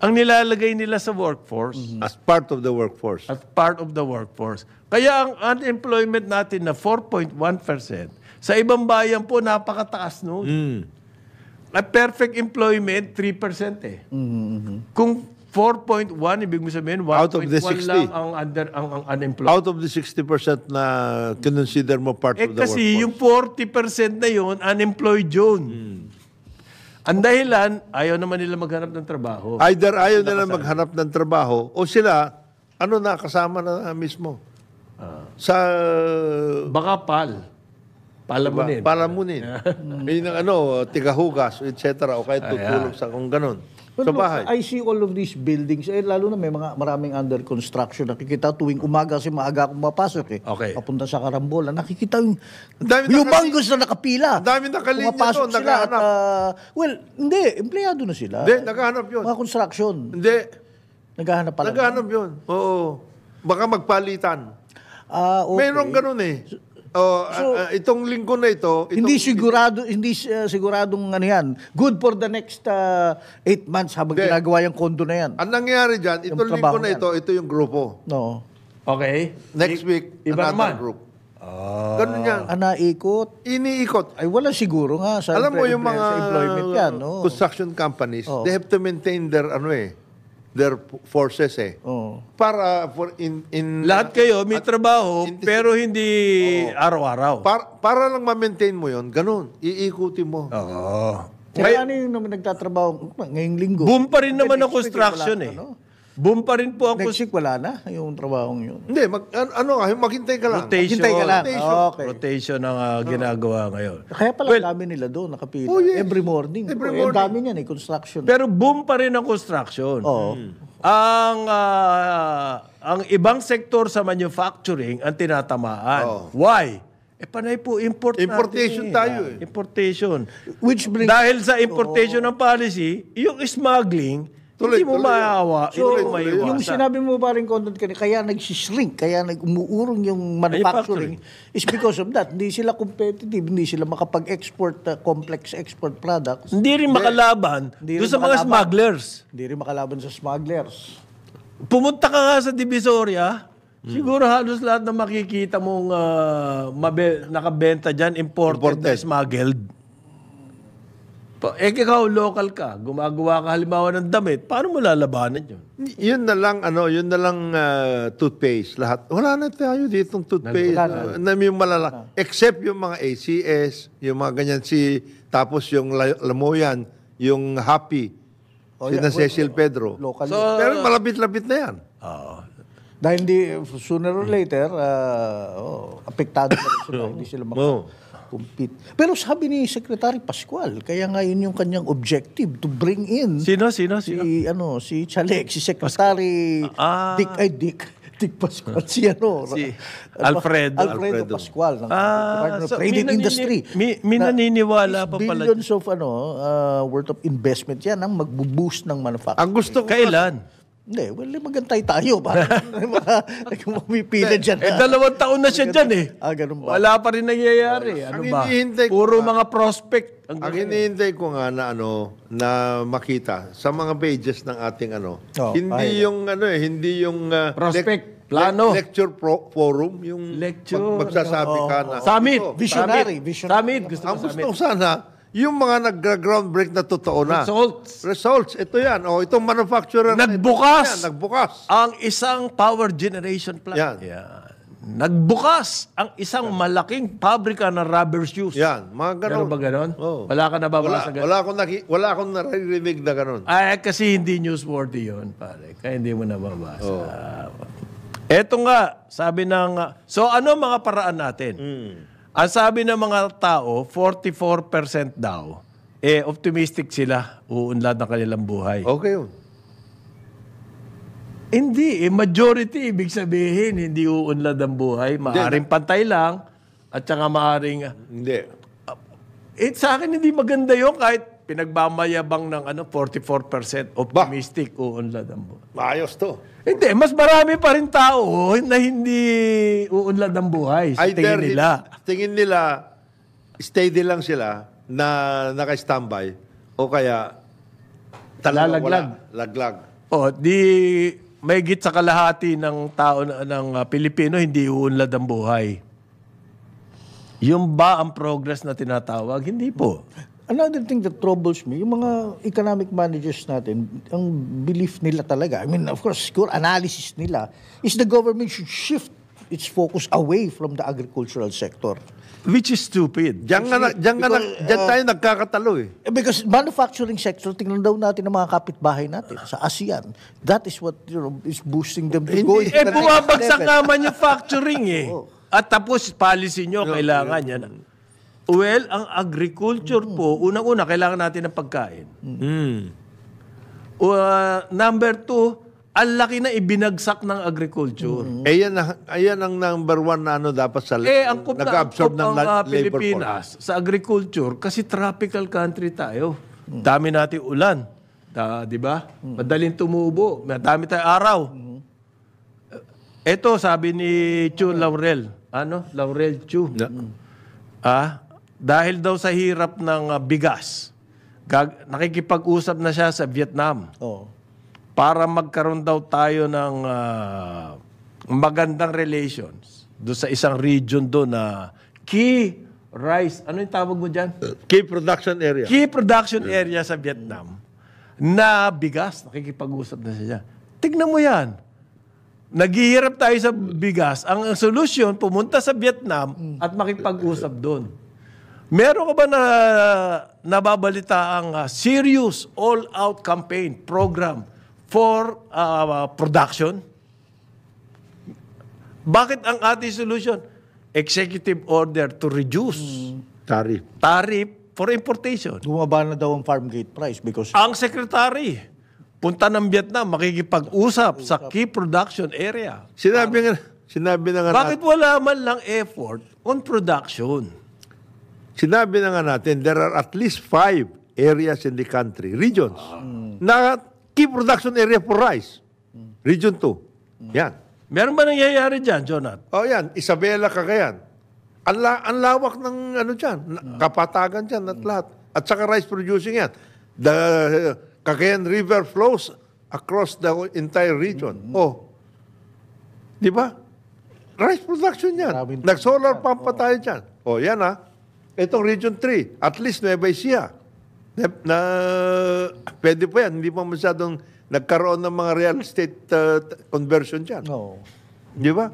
ang nilalagay nila sa workforce As part of the workforce. as part of the workforce. Kaya ang unemployment natin na 4.1%, sa ibang bayan po napakataas noon. At perfect employment, 3% eh. Kung 4.1, ibig mo sabihin, 1.1 Out of the 60. lang ang unemployed. Out of the 60% na kinonsider mo part of the Kasi workforce. yung 40% na yun, unemployed yun. Ang dahilan, ayaw naman nila maghanap ng trabaho. Either ayaw nila maghanap ng trabaho o sila, kasama na mismo. Sa Baka palamunin. palamunin. May tigahugas, etc. O kahit tutulog sa kung ganon. But Sa look, bahay. I see all of these buildings, lalo na may maraming under construction. Nakikita tuwing umaga kasi maaga akong mapasok Okay. Papunta sa Carambola. Nakikita yung dami humongous na nakapila. Ang dami nakalinya Pumapasok doon, sila at, naghahanap. hindi, empleyado na sila. Hindi, naghahanap yun. Mga construction. Hindi, Naghahanap pala. naghahanap yun. Oo. Baka magpalitan. Okay. Mayroong ganun eh. Itong linggo na ito, Hindi siguradong ano yan. Good for the next 8 months habang Hindi. ginagawa yung kondo na yan. ang nangyari dyan, itong linggo trabaho na yan. ito yung grupo. No. Okay. Next week, Iba another naman. group. Ganun yan. Naikot. Iniikot. Ay, wala siguro nga. Sa Alam mo yung mga sa employment yan, no? construction companies, they have to maintain their forces Oh. para Lahat kayo may trabaho, pero hindi araw-araw. para lang ma-maintain mo yon, ganun. Iikutin mo. Oo. Kaya ano yung naman nagtatrabaho ngayong linggo? Boom pa rin naman ang Next week, construction wala, eh. ano? Boom pa rin po ang Next week wala na yung trabahong yun. Hindi, maghintay ka lang. rotation. Hintay ka lang. Rotation. Okay. Rotation ang ginagawa ngayon. Kaya pala dami nila doon nakapila. Oh, yes. Every morning. Every Ang morning. dami niyan construction. Pero boom pa rin ang construction. Oo. Ang ibang sektor sa manufacturing ang tinatamaan. Why? Panay po import Importation natin tayo eh. Importation. Which brings... Dahil sa importation ng policy, yung smuggling, hindi mo Tuloy. maawa, hindi mo maiwasan. Yung sinabi mo pa rin content kanina, kaya nagsishrink, kaya umuurong yung manufacturing is because of that. Hindi sila competitive, hindi sila makapag-export complex export products. Hindi rin makalaban doon sa mga smugglers. Hindi rin makalaban sa smugglers. Pumunta ka nga sa Divisoria, siguro halos lahat na makikita mong nakabenta dyan, imported. Imported. Smuggled. Ikaw, local ka, gumagawa ka halimbawa ng damit, paano mo lalabanan yun? Yun na lang toothpaste lahat. Wala na tayo ditong toothpaste na may malala. Except yung mga ACS, yung mga ganyan tapos yung Lamoyan, yung Happy, sina Cecil Pedro. Local. Pero malapit-lapit na yan. Dahil sooner or later, apektado na rin sila. Hindi sila compete. Pero sabi ni Secretary Pascual, kaya nga yun yung kanyang objective to bring in Sino? si Chalek, si Secretary Dick Pascual, si Alfredo Pascual ng Department of so Trade and Industry. May naniniwala pa pala. Billions of worth of investment yan ang magbo-boost ng manufacturing. Ang gusto ko Kailan? Hindi, magantay tayo. Mapipila dyan. 2 taon na siya dyan eh. Ganun ba? Wala pa rin nangyayari. Ano Ang ba? hinihintay ko Puro nga- mga prospect. Ang hinihintay ko nga na makita sa mga pages ng ating hindi yung Prospect, plano. lecture forum, yung Lecture. magsasabi ka na Summit. ito. Visionary. Summit. Gusto Ang ko gusto summit. ko sana, yung mga nag-groundbreak na totoo na. Results. Ito yan. Itong manufacturer. Nagbukas. Yan, nagbukas. Ang isang power generation plant. Yan. Nagbukas ang isang malaking pabrika ng rubber shoes. Yan. Mga ganon. Meron ba ganon? Oo. Wala ka nababasa ganon? Wala akong naririnig na ganon. Ay, kasi hindi newsworthy yun, pare. Kaya hindi mo nababasa. Eto nga, sabi ng... So, ano mga paraan natin? Ang sabi ng mga tao, 44% daw, optimistic sila, uunlad ng kanilang buhay. Okay yun. Hindi, majority, ibig sabihin, hindi uunlad ang buhay. Maaring pantay lang, at saka maaring... Hindi. sa akin, hindi maganda yun kahit pinagmamayabang ng 44% optimistic, uunlad ang buhay. Maayos to. Hindi, mas marami pa rin tao na hindi uunlad ang buhay sa tingin nila. Tingin nila, steady lang sila na naka-standby o kaya Lalaglag. Laglag. Di may git sa kalahati ng tao ng Pilipino hindi uunlad ang buhay. Yung ba ang progress na tinatawag? Hindi po. Another thing that troubles me, yung mga economic managers natin, ang belief nila talaga, I mean, of course, siguro analysis nila, is the government should shift its focus away from the agricultural sector. Which is stupid. Diyan tayo nagkakatalo eh. Because manufacturing sector, tingnan daw natin ang mga kapitbahay natin sa ASEAN. That is what is boosting them to go into the next Bumabagsak level. nga manufacturing eh. At tapos policy nyo, kailangan yan. Well, ang agriculture po, unang-una, kailangan natin ng pagkain. Number 2, ang laki na ibinagsak ng agriculture. Ayan ang number 1 na dapat sa Ang nag-absorb ng labor Pilipinas sa agriculture, kasi tropical country tayo. Dami natin ulan. Di ba? Madaling tumubo. Madami tayong araw. Ito, sabi ni Chu Laurel. Laurel Chu. Dahil daw sa hirap ng bigas, nakikipag-usap na siya sa Vietnam. Para magkaroon daw tayo ng magandang relations doon sa isang region doon na key rice, ano yung tawag mo dyan? Key production area. Key production area sa Vietnam na bigas, nakikipag-usap na siya. Tignan mo yan. Naghihirap tayo sa bigas. Ang solusyon, pumunta sa Vietnam at makipag-usap doon. Meron ka ba na nababalita ang serious all-out campaign program for production? Bakit ang ating solution? Executive order to reduce tariff for importation. Bumaba na daw ang farm gate price because Ang secretary, punta ng Vietnam, makikipag-usap sa key production area. Sinabi na nga Bakit wala man lang effort on production? Sinabi na nga natin, there are at least 5 areas in the country, regions, na key production area for rice. Region 2. Yan. Meron ba nangyayari dyan, Jonat? Yan. Isabela, Cagayan. Ang lawak ng dyan. Kapatagan dyan at lahat. At saka rice producing yan. The Cagayan River flows across the entire region. Di ba? Rice production yan. Nag-solar pump pa tayo dyan. Yan Itong Region 3, at least Nueva Ecija. Pwede po yan. Hindi pa masyadong nagkaroon ng mga real estate conversion dyan. Di ba?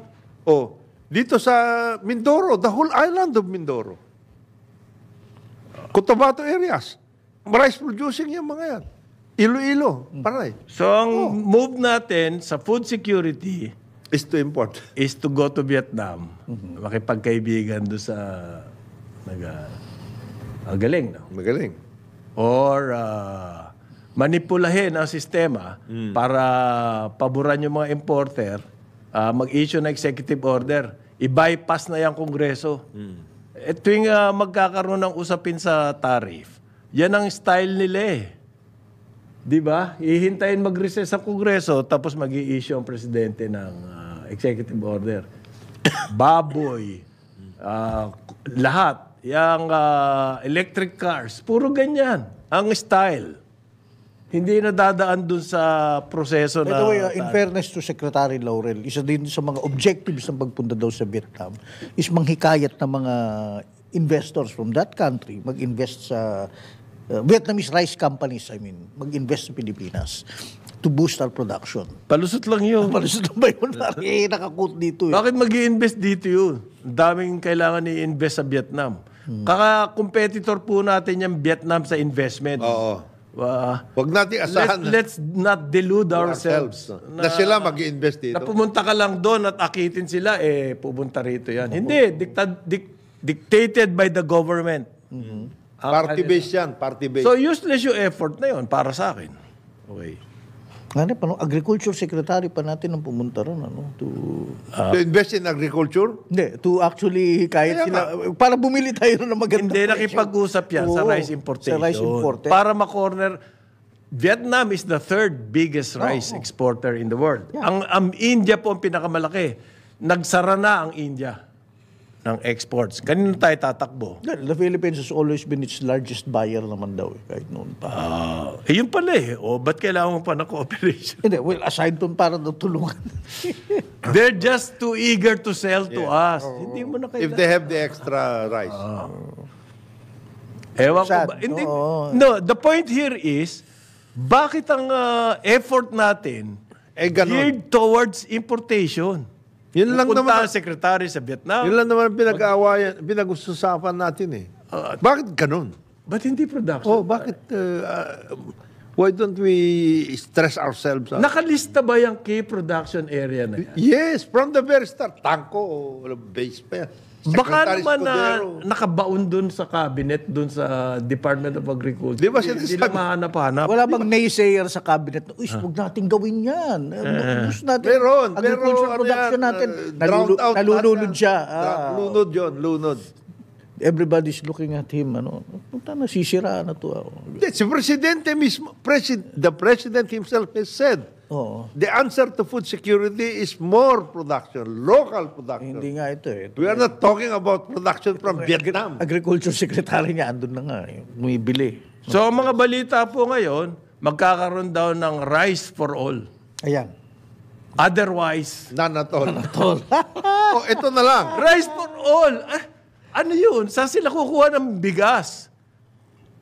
Dito sa Mindoro, the whole island of Mindoro. Cotabato areas. Rice producing yung mga yan. Iloilo, paray. So, ang move natin sa food security Is to import. is to go to Vietnam. Makipagkaibigan doon sa galing, no? Magaling. Or manipulahin ang sistema para paboran yung mga importer, mag-issue ng executive order, i-bypass na yung Kongreso. Tuwing magkakaroon ng usapin sa tariff, yan ang style nila eh. Di ba? Hihintayin mag-recess ang Kongreso, tapos mag-i-issue ang presidente ng executive order. Baboy, lahat. Yung electric cars, puro ganyan ang style. Hindi na dadaan dun sa proseso by na... the way, in fairness to Secretary Laurel, isa din sa mga objectives ng pagpunta daw sa Vietnam is manghikayat ng mga investors from that country mag-invest sa Vietnamese rice companies, mag-invest sa Pilipinas to boost our production. Palusot lang yun. Palusot lang ba yun? Nakakot dito eh. Bakit mag-i-invest dito yun? Ang daming kailangan i-invest sa Vietnam. Kaka-competitor po natin yung Vietnam sa investment. Huwag natin asahan. Let's not delude ourselves. Na sila mag-i-invest dito. Na pumunta ka lang doon at akitin sila, pupunta rito yan. Hindi. Dictated by the government. Party-based yan. Party-based. So useless yung effort na yun para sa akin. Okay. Agriculture Secretary pa natin ang pumunta ron, to invest in agriculture? Hindi, to actually para bumili tayo ng magandang Hindi, nakipag-usap yan sa rice importation. Sa rice importer. Para ma-corner, Vietnam is the third biggest rice exporter in the world. Yeah. Ang India po ang pinakamalaki. Nagsara na ang India ng exports. Ganun tayo tatakbo. The Philippines has always been its largest buyer naman daw, kahit noon pa. Yun pala ba't kailangan mo pa ng cooperation? Hindi, aside doon para daw tulungan. They're just too eager to sell to us. Hindi mo na kailangan. If they have the extra rice. Ewan ko Sad. ba? Hindi, Oo. no, the point here is, bakit ang effort natin Ganun. geared towards importation? Yun lang Pupunta naman. ang secretary sa Vietnam. Yun lang naman pinag-aawayan, pinag-usapan natin eh. Bakit ganun? Ba't hindi production? Oh, bakit? Why don't we stress ourselves out? Nakalista ba yung key production area na yan? Yes, from the very start. Tangko, base pa yan. Baka Secretary naman na Escudero. nakabaon dun sa cabinet, dun sa Department of Agriculture. Di ba Hindi sinasabi- na mahanap-hanap. Wala bang naysayer sa cabinet na, huwag nating gawin yan. Gusto natin, Meron, agriculture ano production yan, natin. drowned out. Nalulunod siya. Lunod yun, lunod. Everybody's looking at him. Punta na, sisiraan na to. Hindi, si Presidente mismo, the President himself has said, Oo. the answer to food security is more production, local production. Hindi nga ito eh. We are not talking about production from Vietnam. Agriculture Secretary nga, andun na nga. Bumibili. So, ang mga balita po ngayon, magkakaroon daw ng rice for all. Ayan. Otherwise, None at all. Oh, ito na lang. rice for all. Ano yun? Saan sila kukuha ng bigas?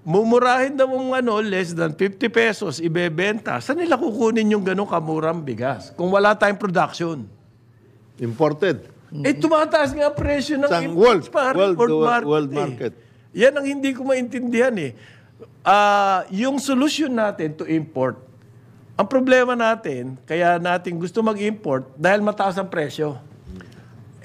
Mumurahin daw ng less than 50 pesos, ibebenta. Saan nila kukunin yung ganong kamurang bigas? Kung wala tayong production. Imported. Tumataas nga ang presyo ng Sa imports, pare, world market. Yan ang hindi ko maintindihan eh. Yung solution natin to import, ang problema natin, kaya natin gusto mag-import dahil mataas ang presyo.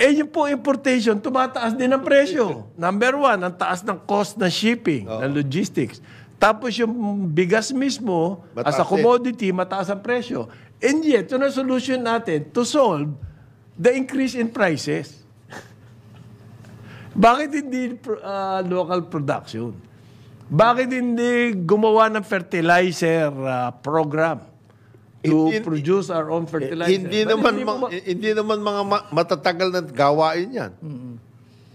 Yung po importation, tumataas din ang presyo. Number one, ang taas ng cost ng shipping, ng logistics. Tapos yung bigas mismo, as a Mataas commodity, mataas ang presyo. And yet, ito na solution natin to solve the increase in prices. Bakit hindi local production? Bakit hindi gumawa ng fertilizer program to produce our own fertilizer? Hindi naman mga matatagal na gawain yan.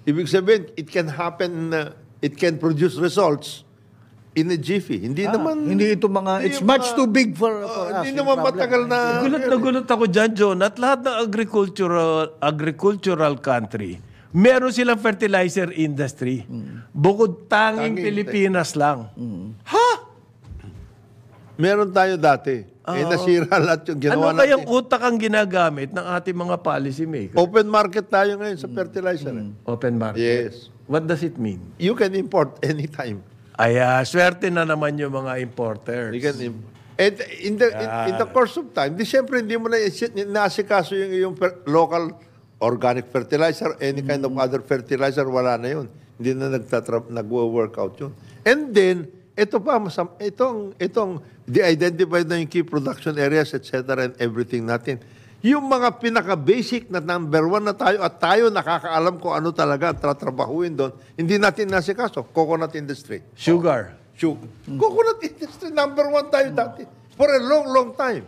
Ibig sabihin, it can happen, it can produce results in a jiffy. Hindi naman... Hindi ito mga, it's much too big for us. Hindi yung naman problem. matagal na... Gulat ako dyan, John, at lahat ng agricultural country, meron silang fertilizer industry. Bukod tanging Pilipinas lang. Meron tayo dati. Nasira lahat yung ginawa Ano kayang natin. utak ang ginagamit ng ating mga policy maker? Open market tayo ngayon sa fertilizer. Open market. Yes. What does it mean? You can import anytime. Swerte na naman yung mga importers. You can And in the course of time, siyempre hindi mo na naasikaso yung local organic fertilizer, any kind of other fertilizer, wala na yun. Hindi na nag-work out yun. And then, ito pa, itong de-identify na yung key production areas, etc. and everything natin. Yung mga pinaka-basic na number one na tayo at tayo nakakaalam kung ano talaga ang tatrabahuin doon, hindi natin nasikaso. Coconut industry. Sugar. Coconut industry, number one tayo dati. For a long, long time.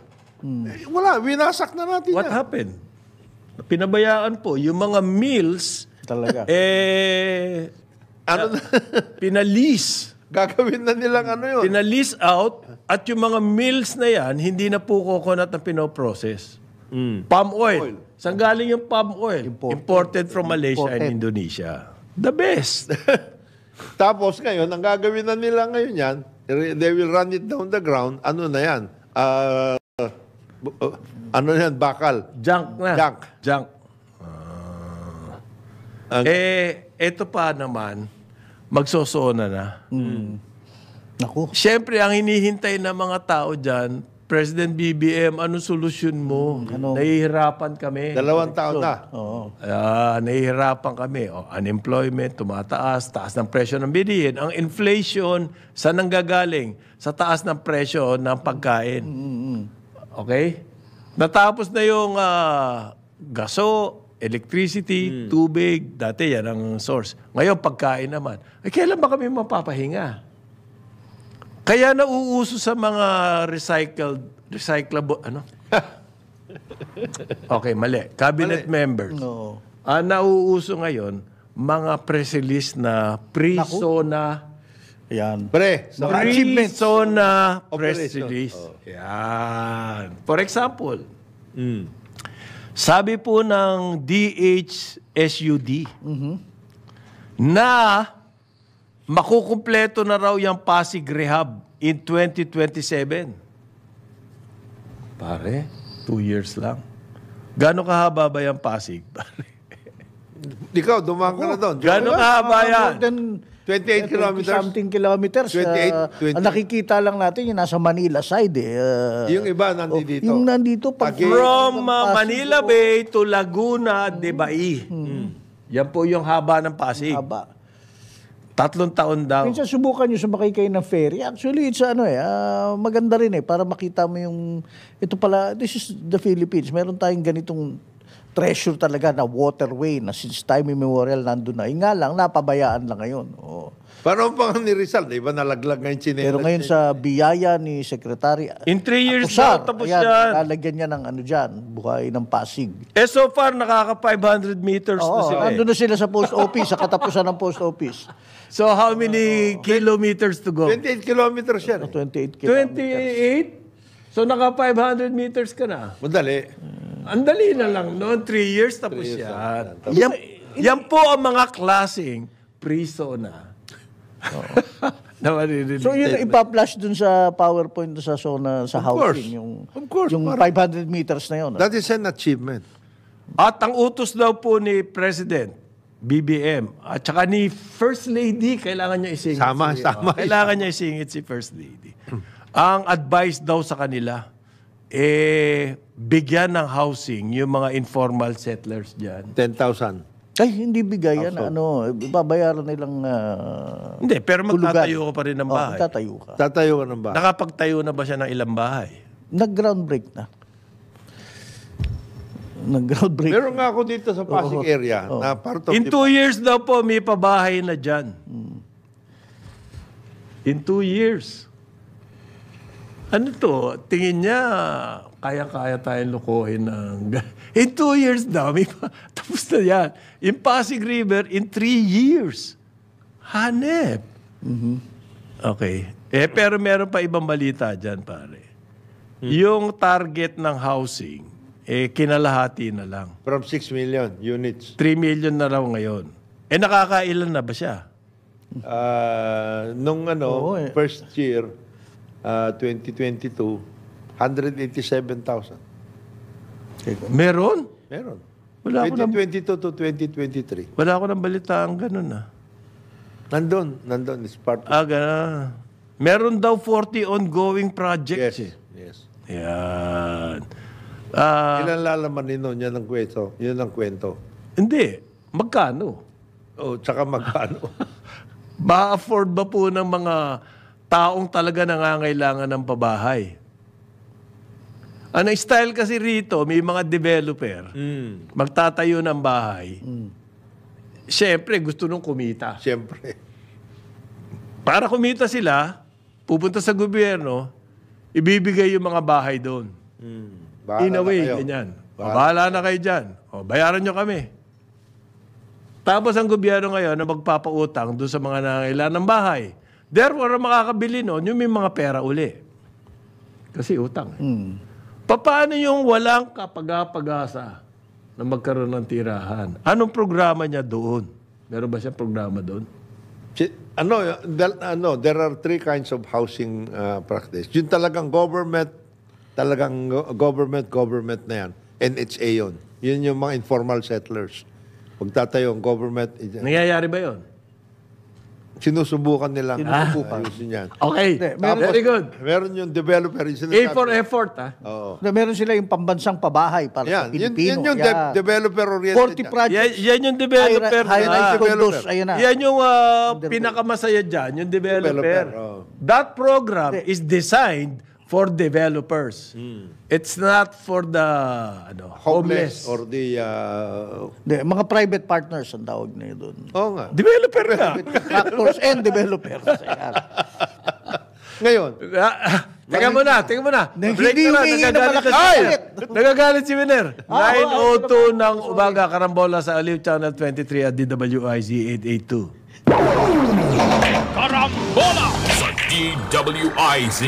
Wala, winasak na natin What yan. happened? Pinabayaan po. Yung mga mills, Talaga. pinalis. Gagawin na nilang ano yun. Pinalis out at yung mga mills na yan, hindi na po coconut na pinoprocess. Palm oil. Saan galing yung palm oil? Imported from Malaysia and Indonesia. The best. Tapos ngayon, ang gagawin na nila ngayon yan, they will run it down the ground. Ano na yan? Ano yan? Bakal. Junk na. Junk. Ito pa naman, magsosona na. Naku. Siyempre, ang hinihintay ng mga tao dyan, President BBM, anong solusyon mo? Nahihirapan kami. 2 taon na. Oo. Nahihirapan kami. Unemployment, tumataas, taas ng presyo ng bilihin. Ang inflation, saan nanggagaling? Sa taas ng presyo ng pagkain. Okay? Natapos na yung gaso, electricity, tubig. Dati yan ang source. Ngayon, pagkain naman. Kailan ba kami mapapahinga? Kaya nauuso sa mga recyclable, Okay, mali. Cabinet members. No. Nauuso ngayon, mga press release na pre-SONA, Yan. pre-SONA press Operation. release. Yan. For example, sabi po ng DHSUD na makukumpleto na raw yung Pasig Rehab in 2027. Pare, 2 years lang. Gano'ng kahaba ba yung Pasig? Pare? Ikaw, dumaan ka na doon. Gano'ng kahaba yan? More than 28 kilometers. something kilometers. 28. Ang nakikita lang natin yung nasa Manila side Yung iba nandito. Yung nandito pag From Manila Bay to Laguna de Bai. Yan po yung haba ng Pasig. haba. 3 taon daw. Minsan subukan nyo sumakay kayo ng ferry. Actually, it's maganda rin para makita mo yung, ito pala, this is the Philippines. Meron tayong ganitong treasure talaga na waterway na since time immemorial nandun na. Nga lang, napabayaan lang ngayon. Oh. Paano pa ni Rizal? Iba nalaglag ngayon chinelas. Pero ngayon sa biyaya ni Secretary, In 3 years Acosar, daw, tapos ayan, yan. lalagyan niya ng dyan, buhay ng Pasig. So far, nakaka 500 meters na sila. Nandun na sila sa post office, sa katapusan ng post office. So how many kilometers to go? 28 kilometers yan. 28 kilometers. 28? So naka 500 meters ka na. Madali. Ang dali na lang noon, 3 years tapos yan. Yan po ang mga klaseng pre-SONA. Na maririnig. So yun ang ipa-flash dun sa PowerPoint dun sa zona sa housing. Of course, Yung 500 meters na yun. That is an achievement. At ang utos daw po ni President, BBM, at saka ni First Lady, kailangan niya isingit. Sama. Kailangan niya isingit si First Lady. Ang advice daw sa kanila, bigyan ng housing yung mga informal settlers dyan. 10,000. Ay, hindi bigay yan. Babayaran nilang Hindi, pero hulugan. magtatayo ka pa rin ng bahay. Tatayo ka. Tatayo ka ng bahay. Nakapagtayo na ba siya ng ilang bahay? Nag-ground break na. Nag-ground break. Meron nga ako dito sa Pasig area na part of In 2 years daw po, may pabahay na dyan. In 2 years. Ano to? Tingin niya, kaya-kaya tayong lukuhin ng... In 2 years daw, tapos na yan. In Pasig River, in 3 years. Hanep. Okay. Pero meron pa ibang balita dyan, pare. Yung target ng housing, kinalahati na lang. From 6 million units. 3 million na raw ngayon. Nakakailan na ba siya? Nung first year, 2022, 187,000. Meron? Meron. Wala ako 2022 to 2023. Wala ako nang balitaan ganun Nandun. It's part of... Ganun. Meron daw 40 ongoing projects. Yes. Yan. Ilan lalaman nino? Yan ang kwento. Yun ang kwento. Hindi. Magkano? Tsaka magkano? Ma-afford ba po ng mga taong talaga nangangailangan ng pabahay? Ang style kasi rito, may mga developer, magtatayo ng bahay. Siyempre, gusto nung kumita. Siyempre. Para kumita sila, pupunta sa gobyerno, ibibigay yung mga bahay doon. In a way, ganyan. Bahala na kayo dyan. Bayaran nyo kami. Tapos ang gobyerno ngayon na magpapautang doon sa mga nangangailangan ng bahay. Therefore, ang makakabili noon, yung may mga pera uli. Kasi utang. Paano yung walang kapag-pag-asa na magkaroon ng tirahan? Anong programa niya doon? Meron ba siyang programa doon? There are 3 kinds of housing practice. Yung talagang government na yan. NHA yun. Yun yung mga informal settlers. Pagtatayo ang government. Nangyayari ba yun? Sinusubukan nilang ayusin yan. Okay. Very good. Meron yung developer. A for effort, ha? Oo. Meron sila yung pambansang pabahay para sa Pilipino. Yan yung developer-oriented. 40 projects. Yan yung developer. High-rise condos. Ayan na. Yan yung pinakamasaya dyan, yung developer. That program is designed for developers. It's not for the homeless. Or the... Mga private partners ang tawag na yun doon. Oo nga. Developer ka. Contractors and developers. Ayan. Ngayon. Teka muna. Hindi humingi na malakas. Nagagalit si Winer. 9:02 ng umaga, Karambola sa Aliw Channel 23 at DWIZ 882. Karambola sa DWIZ.